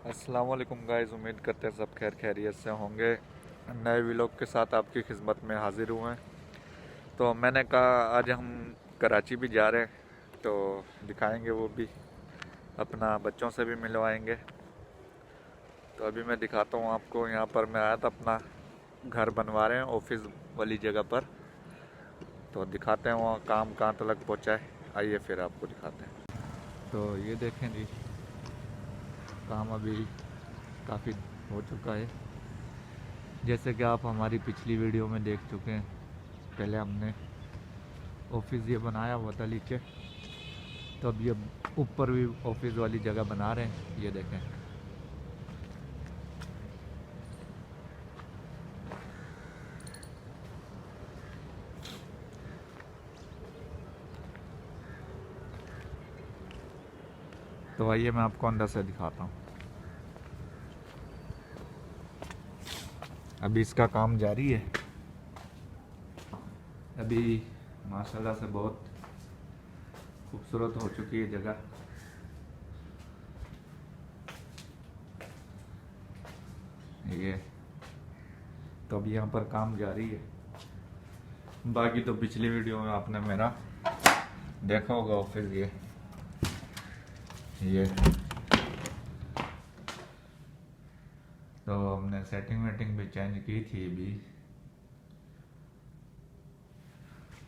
अस्सलाम वालेकुम गाइस, उम्मीद करते हैं सब खैर खैरियत से होंगे। नए व्लॉग के साथ आपकी खिदमत में हाजिर हुए हैं। तो मैंने कहा आज हम कराची भी जा रहे हैं, तो दिखाएंगे वो भी, अपना बच्चों से भी मिलवाएंगे। तो अभी मैं दिखाता हूँ आपको। यहाँ पर मैं आया था, अपना घर बनवा रहे हैं ऑफिस वाली जगह पर। तो दिखाते हैं वहाँ काम कहाँ तक पहुँचा है। आइए फिर आपको दिखाते हैं। तो ये देखें जी, काम अभी काफ़ी हो चुका है। जैसे कि आप हमारी पिछली वीडियो में देख चुके हैं, पहले हमने ऑफिस ये बनाया हुआ था नीचे, तो अब ये ऊपर भी ऑफिस वाली जगह बना रहे हैं। ये देखें, तो आइए मैं आपको अंदर से दिखाता हूँ। अभी इसका काम जारी है। अभी माशाल्लाह से बहुत खूबसूरत हो चुकी है जगह। ये तो अभी यहाँ पर काम जारी है। बाकी तो पिछली वीडियो में आपने मेरा देखा होगा ऑफिस। ये तो हमने सेटिंग वेटिंग भी चेंज की थी अभी।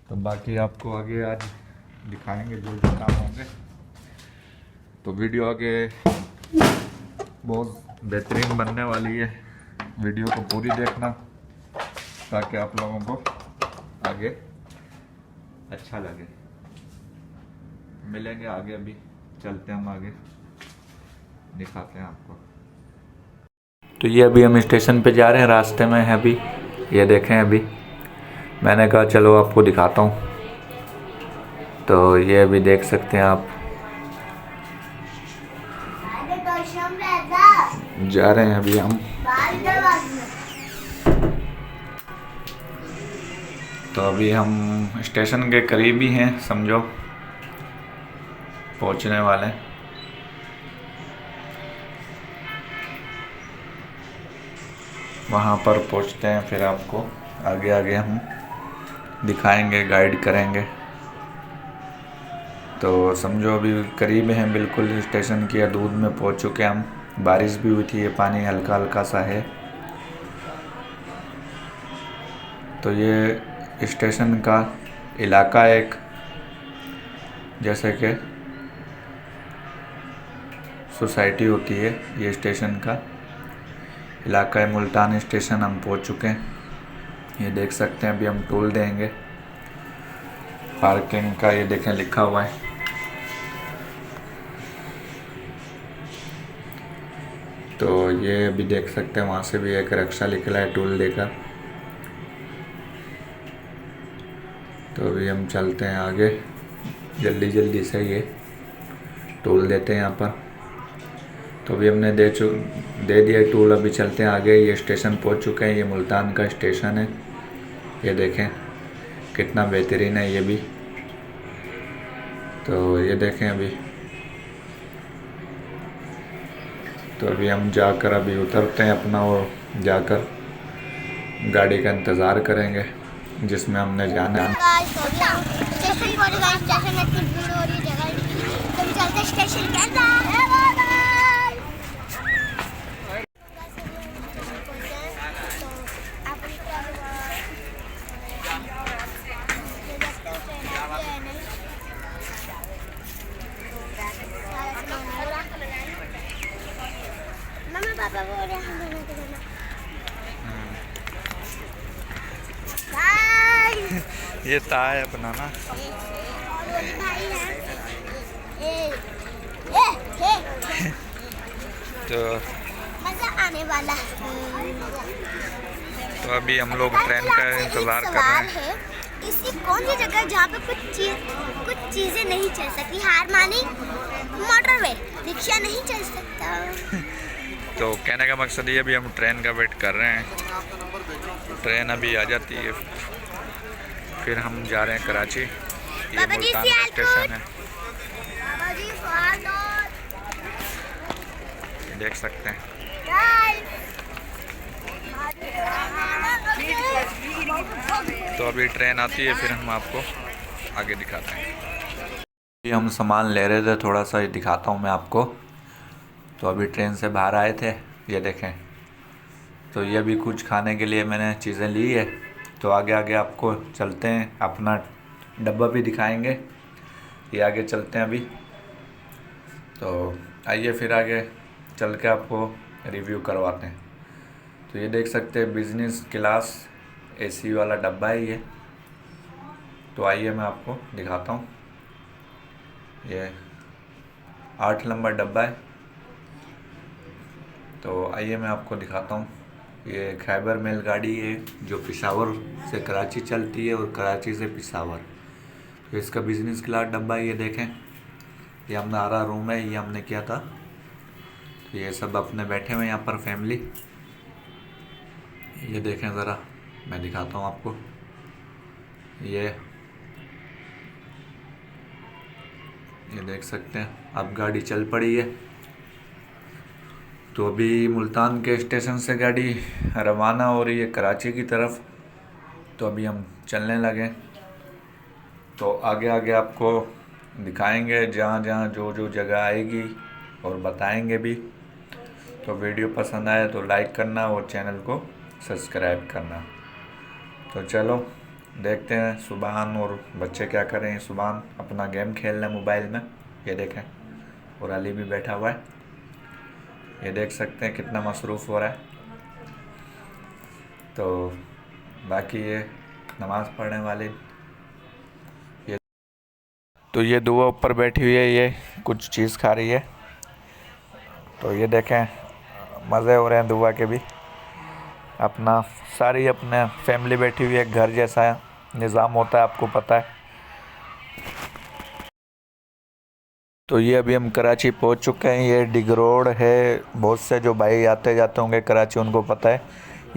तो बाकी आपको आगे आज दिखाएंगे जो जो काम होंगे। तो वीडियो आगे बहुत बेहतरीन बनने वाली है। वीडियो को पूरी देखना ताकि आप लोगों को आगे अच्छा लगे। मिलेंगे आगे, अभी चलते हैं हम आगे, दिखाते हैं आपको। तो ये अभी हम स्टेशन पे जा रहे हैं, रास्ते में है अभी। ये देखें, अभी मैंने कहा चलो आपको दिखाता हूँ। तो ये अभी देख सकते हैं आप, जा रहे हैं अभी हम। तो अभी हम स्टेशन के करीब ही हैं, समझो पहुंचने वाले हैं। वहाँ पर पहुंचते हैं, फिर आपको आगे आगे हम दिखाएंगे, गाइड करेंगे। तो समझो अभी करीब हैं बिल्कुल स्टेशन की, हदूद में पहुंच चुके हैं हम। बारिश भी हुई थी, ये पानी हल्का हल्का सा है। तो ये स्टेशन का इलाका एक, जैसे कि सोसाइटी होती है, ये स्टेशन का इलाका है। मुल्तान स्टेशन हम पहुंच चुके हैं। ये देख सकते हैं, अभी हम टोल देंगे पार्किंग का। ये देखें लिखा हुआ है। तो ये अभी देख सकते हैं, वहाँ से भी एक रिक्शा निकला है टोल देकर। तो अभी हम चलते हैं आगे, जल्दी जल्दी से ये टोल देते हैं यहाँ पर। तो अभी हमने दे दिया टोल। अभी चलते हैं आगे। ये स्टेशन पहुँच चुके हैं, ये मुल्तान का स्टेशन है। ये देखें कितना बेहतरीन है ये भी। तो ये देखें अभी, तो अभी हम जाकर अभी उतरते हैं अपना, और जाकर गाड़ी का इंतज़ार करेंगे जिसमें हमने जाना है। पापा बोल रहे हैं ये ताय अपना ना। तो मजा आने वाला है। तो अभी हम लोग ट्रेन का इंतज़ार कर रहे हैं। इसी कौन सी जगह जहाँ पे कुछ चीजें नहीं चल सकती? हार मानी मोटरवे, रिक्शा नहीं चल सकता। तो कहने का मकसद ये, अभी हम ट्रेन का वेट कर रहे हैं। ट्रेन अभी आ जाती है, फिर हम जा रहे हैं कराची। ये मुल्तान का स्टेशन है। ये देख सकते हैं। तो अभी ट्रेन आती है, फिर हम आपको आगे दिखाते हैं। ये हम सामान ले रहे थे, थोड़ा सा दिखाता हूँ मैं आपको। तो अभी ट्रेन से बाहर आए थे, ये देखें। तो ये भी कुछ खाने के लिए मैंने चीज़ें ली है। तो आगे आगे आपको चलते हैं, अपना डब्बा भी दिखाएंगे। ये आगे चलते हैं अभी। तो आइए फिर आगे चल के आपको रिव्यू करवाते हैं। तो ये देख सकते हैं बिज़नेस क्लास एसी वाला डब्बा है ये। तो आइए मैं आपको दिखाता हूँ। ये 8 नंबर डब्बा है। तो आइए मैं आपको दिखाता हूँ। ये खैबर मेल गाड़ी है जो पेशावर से कराची चलती है और कराची से पेशावर। तो इसका बिज़नेस क्लास डब्बा है, ये देखें। ये हमारा रूम है, ये हमने किया था। तो ये सब अपने बैठे हुए यहाँ पर फैमिली। ये देखें ज़रा, मैं दिखाता हूँ आपको। ये देख सकते हैं। अब गाड़ी चल पड़ी है। तो अभी मुल्तान के स्टेशन से गाड़ी रवाना हो रही है कराची की तरफ। तो अभी हम चलने लगे। तो आगे आगे आपको दिखाएंगे जहाँ जहाँ जो जो जगह आएगी और बताएंगे भी। तो वीडियो पसंद आए तो लाइक करना और चैनल को सब्सक्राइब करना। तो चलो देखते हैं सुभान और बच्चे क्या कर रहे हैं। सुभान अपना गेम खेल रहे हैं मोबाइल में, ये देखें। और अली भी बैठा हुआ है, ये देख सकते हैं कितना मसरूफ़ हो रहा है। तो बाकी ये नमाज़ पढ़ने वाले, ये तो ये दुआ ऊपर बैठी हुई है, ये कुछ चीज़ खा रही है। तो ये देखें मज़े हो रहे हैं दुआ के भी। अपना सारी अपने फैमिली बैठी हुई है, घर जैसा निज़ाम होता है, आपको पता है। तो ये अभी हम कराची पहुंच चुके हैं। ये डिग रोड है, बहुत से जो भाई आते जाते होंगे कराची उनको पता है।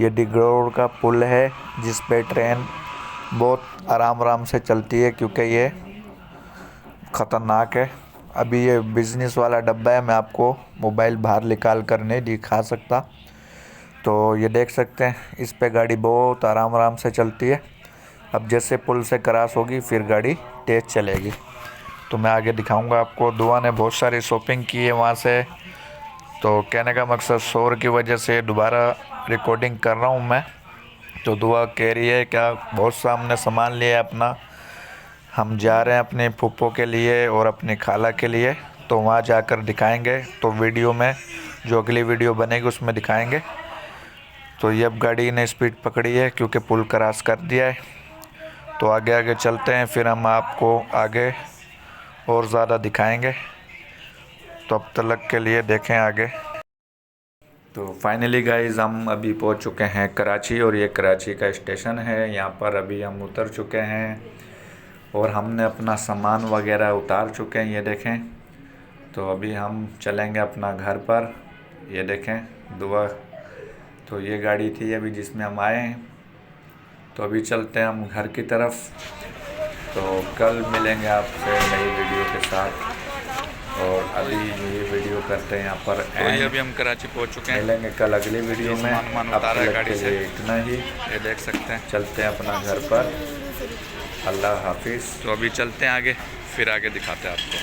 ये डिग रोड का पुल है जिस पे ट्रेन बहुत आराम से चलती है, क्योंकि ये ख़तरनाक है। अभी ये बिज़नेस वाला डब्बा है, मैं आपको मोबाइल बाहर निकाल कर नहीं दिखा सकता। तो ये देख सकते हैं, इस पे गाड़ी बहुत आराम से चलती है। अब जैसे पुल से क्रॉस होगी फिर गाड़ी तेज़ चलेगी। तो मैं आगे दिखाऊंगा आपको। दुआ ने बहुत सारी शॉपिंग की है वहाँ से। तो कहने का मकसद शोर की वजह से दोबारा रिकॉर्डिंग कर रहा हूँ मैं। तो दुआ कह रही है क्या बहुत सा हमने सामान लिया है अपना, हम जा रहे हैं अपने फूफो के लिए और अपनी खाला के लिए। तो वहाँ जाकर दिखाएंगे। तो वीडियो में जो अगली वीडियो बनेगी उसमें दिखाएंगे। तो ये अब गाड़ी ने स्पीड पकड़ी है क्योंकि पुल क्रॉस कर दिया है। तो आगे आगे चलते हैं, फिर हम आपको आगे और ज़्यादा दिखाएंगे। तो अब तक के लिए देखें आगे। तो फाइनली गाइस हम अभी पहुंच चुके हैं कराची, और ये कराची का स्टेशन है। यहाँ पर अभी हम उतर चुके हैं और हमने अपना सामान वगैरह उतार चुके हैं, ये देखें। तो अभी हम चलेंगे अपना घर पर, ये देखें दुआ। तो ये गाड़ी थी अभी जिसमें हम आए हैं। तो अभी चलते हैं हम घर की तरफ। तो कल मिलेंगे आपसे नई वीडियो के साथ। और अभी ये वीडियो करते हैं यहाँ पर एंड। अभी हम कराची पहुँच चुके हैं, मिलेंगे कल अगली वीडियो में। उतारा है गाड़ी से, इतना ही, ये देख सकते हैं। चलते हैं अपना घर पर, अल्लाह हाफिज़। तो अभी चलते हैं आगे, फिर आगे दिखाते हैं आपको।